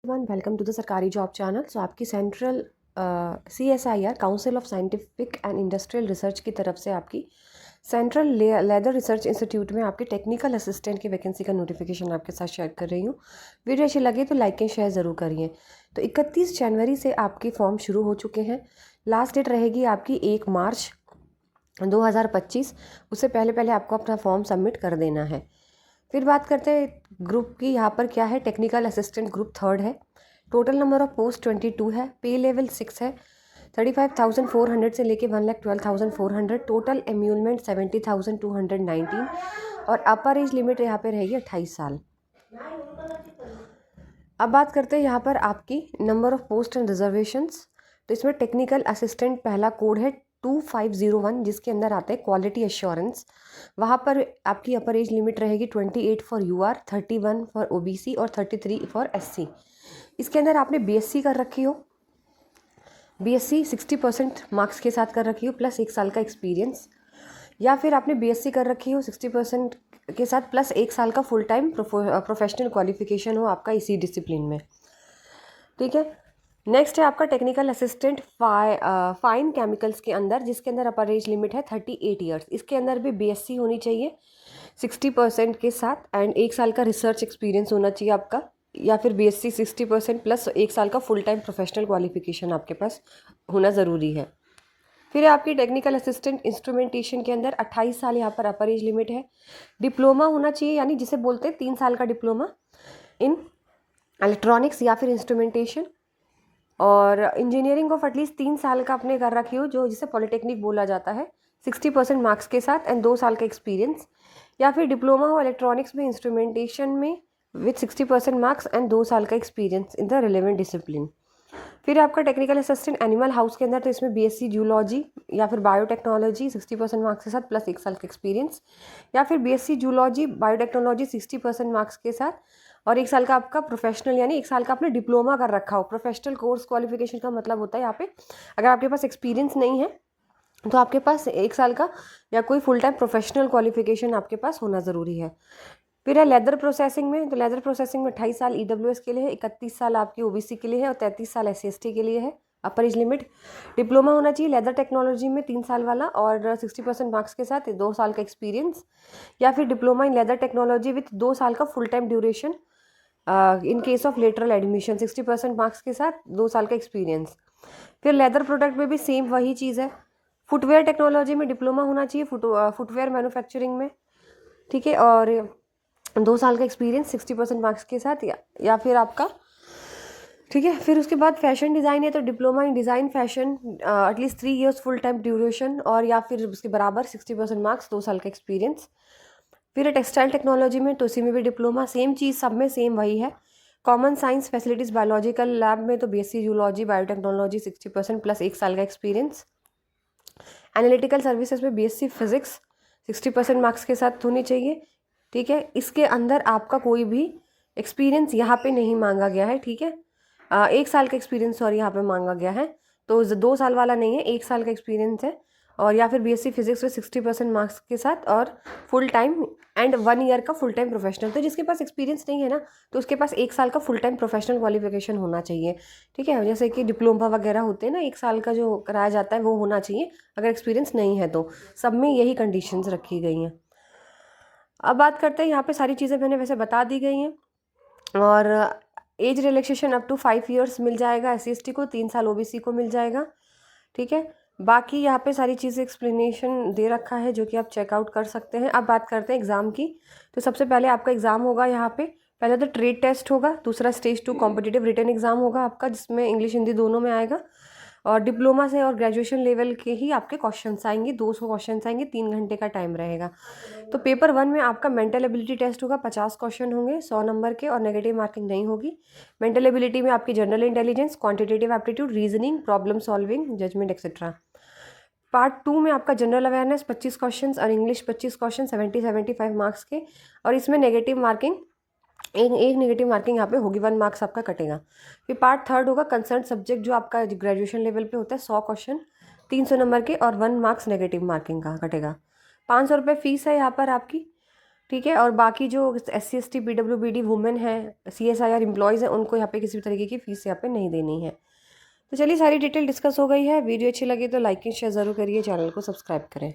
Welcome to the सरकारी job channel. सो आपकी central CSIR council of scientific and industrial research की तरफ से आपकी सेंट्रल लेदर रिसर्च इंस्टीट्यूट में आपके टेक्निकल असिस्टेंट की वैकेंसी का नोटिफिकेशन आपके साथ शेयर कर रही हूँ। वीडियो अच्छी लगे तो लाइक एंड शेयर ज़रूर करिए। तो 31 जनवरी से आपके फॉर्म शुरू हो चुके हैं। लास्ट डेट रहेगी आपकी 1 मार्च 2025। उससे पहले पहले आपको अपना फॉर्म सबमिट कर देना है। फिर बात करते हैं ग्रुप की। यहाँ पर क्या है, टेक्निकल असिस्टेंट ग्रुप 3rd है। टोटल नंबर ऑफ पोस्ट 22 है। पे लेवल 6 है। 35,400 से लेके 1,12,400। टोटल एम्यूलमेंट 70,219 और अपर एज लिमिट यहाँ पे रहेगी 28 साल। अब बात करते हैं यहाँ पर आपकी number of post and reservations. तो इसमें टेक्निकल असिस्टेंट पहला कोड है 2501, जिसके अंदर आता है क्वालिटी एश्योरेंस। वहाँ पर आपकी अपर एज लिमिट रहेगी 28 फॉर UR, 31 फॉर OBC और 33 फॉर SC। इसके अंदर आपने BSc कर रखी हो, BSc 60% मार्क्स के साथ कर रखी हो प्लस 1 साल का एक्सपीरियंस, या फिर आपने BSc कर रखी हो 60% के साथ प्लस 1 साल का फुल टाइम प्रोफेशनल क्वालिफिकेशन हो आपका इसी डिसिप्लिन में। ठीक है। नेक्स्ट है आपका टेक्निकल असिस्टेंट फाइन केमिकल्स के अंदर, जिसके अंदर अपर एज लिमिट है 38 ईयर्स। इसके अंदर भी BSc होनी चाहिए 60% के साथ एंड 1 साल का रिसर्च एक्सपीरियंस होना चाहिए आपका, या फिर BSc 60% प्लस 1 साल का फुल टाइम प्रोफेशनल क्वालिफिकेशन आपके पास होना ज़रूरी है। फिर आपकी टेक्निकल असिस्टेंट इंस्ट्रूमेंटेशन के अंदर 28 साल यहाँ पर अपर एज लिमिट है। डिप्लोमा होना चाहिए, यानी जिसे बोलते हैं 3 साल का डिप्लोमा इन इलेक्ट्रॉनिक्स या फिर इंस्ट्रूमेंटेशन, और इंजीनियरिंग ऑफ एटलीस्ट 3 साल का आपने कर रखी हो, जो जिसे पॉलिटेक्निक बोला जाता है, 60% मार्क्स के साथ एंड 2 साल का एक्सपीरियंस, या फिर डिप्लोमा हो इलेक्ट्रॉनिक्स में इंस्ट्रूमेंटेशन में विथ 60% मार्क्स एंड 2 साल का experience in the relevant discipline. फिर आपका टेक्निकल असिस्टेंट एनिमल हाउस के अंदर, तो इसमें BSc जूलॉजी या फिर बायोटेक्नोलॉजी 60% मार्क्स के साथ प्लस 1 साल का एक्सपीरियंस, या फिर BSc जूलॉजी बायोटेक्नोलॉजी 60% मार्क्स के साथ और 1 साल का आपका प्रोफेशनल, यानी 1 साल का आपने डिप्लोमा कर रखा हो। प्रोफेशनल कोर्स क्वालिफिकेशन का मतलब होता है यहाँ पे, अगर आपके पास एक्सपीरियंस नहीं है तो आपके पास 1 साल का या कोई फुल टाइम प्रोफेशनल क्वालिफिकेशन आपके पास होना ज़रूरी है। फिर है लेदर प्रोसेसिंग में, तो लेदर प्रोसेसिंग में 28 साल EWS के लिए है, 31 साल आपकी OBC के लिए है और 33 साल SC/ST के लिए है। अपर एज लिमिट डिप्लोमा होना चाहिए लेदर टेक्नोलॉजी में 3 साल वाला और 60% मार्क्स के साथ 2 साल का एक्सपीरियंस, या फिर diploma in leather technology with 2 साल का full time duration in case of lateral admission, 60% marks के साथ 2 साल का एक्सपीरियंस। फिर लेदर प्रोडक्ट में भी सेम वही चीज़ है। फुटवेयर टेक्नोलॉजी में डिप्लोमा होना चाहिए फुटवेयर मैन्युफैक्चरिंग में, ठीक है, और 2 साल का एक्सपीरियंस 60% मार्क्स के साथ, या फिर आपका, ठीक है। फिर उसके बाद फैशन डिज़ाइन है, तो diploma in design fashion at least 3 years full time duration, और या फिर उसके बराबर 60% मार्क्स 2 साल का एक्सपीरियंस। फिर टेक्सटाइल टेक्नोलॉजी में, तो इसी में भी डिप्लोमा, सेम चीज़ सब में सेम वही है। Common science facilities biological lab में तो BSc जूलॉजी बायोटेक्नोलॉजी 60% प्लस 1 साल का एक्सपीरियंस। एनालिटिकल सर्विसेज में BSc फिजिक्स 60% मार्क्स के साथ होनी चाहिए, ठीक है। इसके अंदर आपका कोई भी एक्सपीरियंस यहाँ पे नहीं मांगा गया है, ठीक है। 1 साल का एक्सपीरियंस सॉरी यहाँ पे मांगा गया है, तो 2 साल वाला नहीं है, 1 साल का एक्सपीरियंस है, और या फिर BSc फिजिक्स में 60% मार्क्स के साथ और फुल टाइम एंड 1 ईयर का फुल टाइम प्रोफेशनल। तो जिसके पास एक्सपीरियंस नहीं है ना, तो उसके पास 1 साल का फुल टाइम प्रोफेशनल क्वालिफिकेशन होना चाहिए, ठीक है। जैसे कि डिप्लोमा वगैरह होते हैं ना, 1 साल का जो कराया जाता है वो होना चाहिए, अगर एक्सपीरियंस नहीं है तो। सब में यही कंडीशंस रखी गई हैं। अब बात करते हैं, यहाँ पे सारी चीज़ें मैंने वैसे बता दी गई हैं, और age relaxation up to 5 years मिल जाएगा SC/ST को, 3 साल OBC को मिल जाएगा, ठीक है। बाकी यहाँ पे सारी चीज़ें एक्सप्लेनेशन दे रखा है जो कि आप चेकआउट कर सकते हैं। अब बात करते हैं एग्ज़ाम की। तो सबसे पहले आपका एग्ज़ाम होगा यहाँ पे, पहले तो ट्रेड टेस्ट होगा, दूसरा स्टेज 2 कॉम्पिटिटिव रिटन एग्ज़ाम होगा आपका, जिसमें इंग्लिश हिंदी दोनों में आएगा, और डिप्लोमा से और ग्रेजुएशन लेवल के ही आपके क्वेश्चंस आएंगे, 200 क्वेश्चंस आएंगे, 3 घंटे का टाइम रहेगा। तो पेपर 1 में आपका मेंटल एबिलिटी टेस्ट होगा, 50 क्वेश्चन होंगे 100 नंबर के, और नेगेटिव मार्किंग नहीं होगी। मेंटल एबिलिटी में आपकी general intelligence, quantitative aptitude, reasoning, problem solving, judgement etcetera. Part 2 में आपका जनरल अवेयरनेस 25 क्वेश्चंस और इंग्लिश 25 क्वेश्चन 70-75 मार्क्स के, और इसमें नेगेटिव मार्किंग एक नेगेटिव मार्किंग यहाँ पे होगी, 1 मार्क्स आपका कटेगा। फिर पार्ट 3 होगा कंसर्न सब्जेक्ट, जो आपका ग्रेजुएशन लेवल पे होता है, 100 क्वेश्चन 300 नंबर के और 1 मार्क्स नेगेटिव मार्किंग का कटेगा। 500 रुपये फीस है यहाँ पर आपकी, ठीक है। और बाकी जो SC ST PWBD वुमेन है, CSIR एम्प्लॉयज़ हैं, उनको यहाँ पे किसी भी तरीके की फ़ीस यहाँ पे नहीं देनी है। तो चलिए सारी डिटेल डिस्कस हो गई है। वीडियो अच्छी लगी तो लाइक एंड शेयर ज़रूर करिए, चैनल को सब्सक्राइब करें।